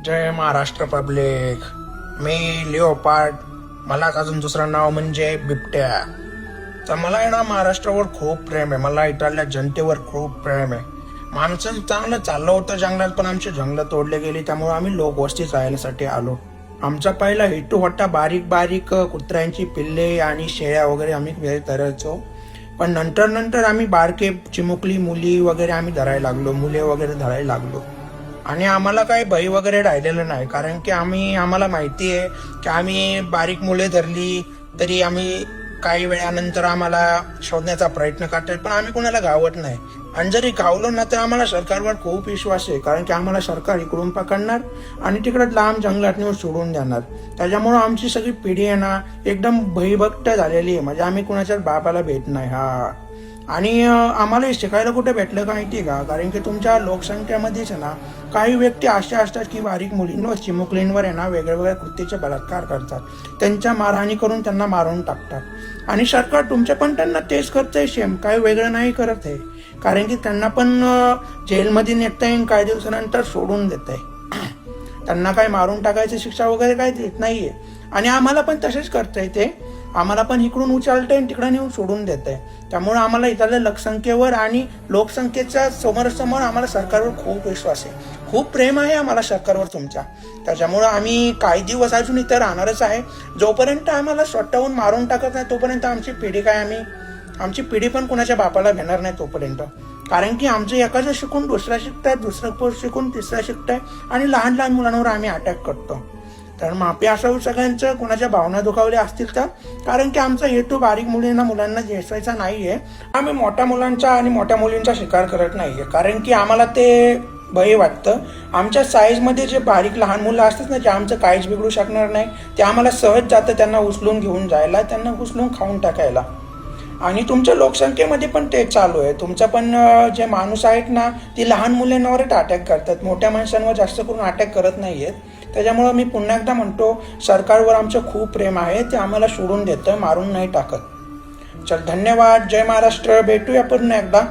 जय Maharashtra public. मी लिओपार्ड. मला अजून दुसरं नाव म्हणजे बिबट्या. तर मला आहे ना महाराष्ट्रावर खूप प्रेम आहे. मला इथल्या जनतेवर खूप प्रेम आहे. माणसं चांगलं चाललं होतं जंगलात, पण आमची जंगलं तोडले गेली. त्यामुळे आम्ही लोकवस्ती जायसाठी आलो. आमचा पहिला हेतू होता बारीक बारीक कुत्र्यांची पिल्ले आणि शेळ्या वगैरे आम्ही धरायचो. पण नंतर आम्ही बारके चिमुकली मुली वगैरे आम्ही धरायला लागलो, मुले वगैरे धरायला लागलो. आणि आम्हाला काही भय वगैरे राहिलेलं नाही, कारण की आम्हाला माहिती आहे की आम्ही बारीक मुले धरली तरी आम्ही काही वेळानंतर आम्हाला शोधण्याचा प्रयत्न करतात, पण आम्ही कोणाला गावत नाही. आणि जरी गावलो ना तर आम्हाला सरकारवर खूप विश्वास आहे, कारण की आम्हाला सरकार इकडून पकडणार आणि तिकडे लांब जंगलात नेऊन सोडून देणार. त्याच्यामुळं आमची सगळी पिढी आहे ना एकदम भयभक्त झालेली आहे. म्हणजे आम्ही कुणाच्याच बापाला भेट नाही. हा, आणि आम्हाला हे शिकायला कुठे भेटलं का माहिती आहे का? कारण की तुमच्या लोकसंख्येमध्येच ना काही व्यक्ती अशा असतात की बारीक मुलींवर चिमुकलींवर आहे ना वेगळ्या कृत्याचे बलात्कार करतात, त्यांच्या मारहाणी करून त्यांना मारून टाकतात. आणि सरकार तुमच्या पण त्यांना तेच करतंय, सेम, काही वेगळं नाही करत आहे. कारण की त्यांना पण जेलमध्ये नेता येईल, काही दिवसानंतर सोडून देत आहे. त्यांना काही मारून टाकायची शिक्षा वगैरे काही देत नाहीये. आणि आम्हाला पण तसेच करता ते, आम्हाला पण इकडून उचलतंय आणि तिकडे नेऊन सोडून देत आहे. त्यामुळे आम्हाला इथल्या लोकसंख्येवर आणि लोकसंख्येच्या समोरासमोर आम्हाला सरकारवर खूप विश्वास आहे, खूप प्रेम आहे आम्हाला सरकारवर तुमच्या. त्याच्यामुळं आम्ही काही दिवस अजून इथं राहणारच आहे. जोपर्यंत आम्हाला स्वतःहून मारून टाकत नाही तोपर्यंत आमची पिढी पण कुणाच्या बापाला घेणार नाही तोपर्यंत. कारण की आमचं एकाचं शिकून दुसरा शिकताय, दुसरं शिकून तिसरा शिकताय, आणि लहान लहान मुलांवर आम्ही अटॅक करतो. तर माफी असावं सगळ्यांचं कुणाच्या भावना दुखावल्या असतील तर, कारण की आमचा हेतू बारीक मुलांना जेसायचा नाहीये. आम्ही मोठ्या मुलांचा आणि मोठ्या मुलींचा शिकार करत नाहीये, कारण की आम्हाला ते भय वाटतं. आमच्या साईजमध्ये जे बारीक लहान मुलं असतात ना, जे आमचं काहीच बिघडू शकणार नाही, ते आम्हाला सहज जातं त्यांना उचलून घेऊन जायला, त्यांना उचलून खाऊन टाकायला. आणि तुमच्या लोकसंख्येमध्ये पण ते चालू आहे. तुमचं पण जे माणूस आहेत ना ती लहान मुलांवरच अटॅक करतात, मोठ्या माणसांवर जास्त करून अटॅक करत नाहीयेत. त्याच्यामुळं मी पुन्हा एकदा म्हणतो, सरकारवर आमचं खूप प्रेम आहे, ते आम्हाला सोडून देतं, मारून नाही टाकत. चल, धन्यवाद. जय महाराष्ट्र. भेटूया पुन्हा एकदा.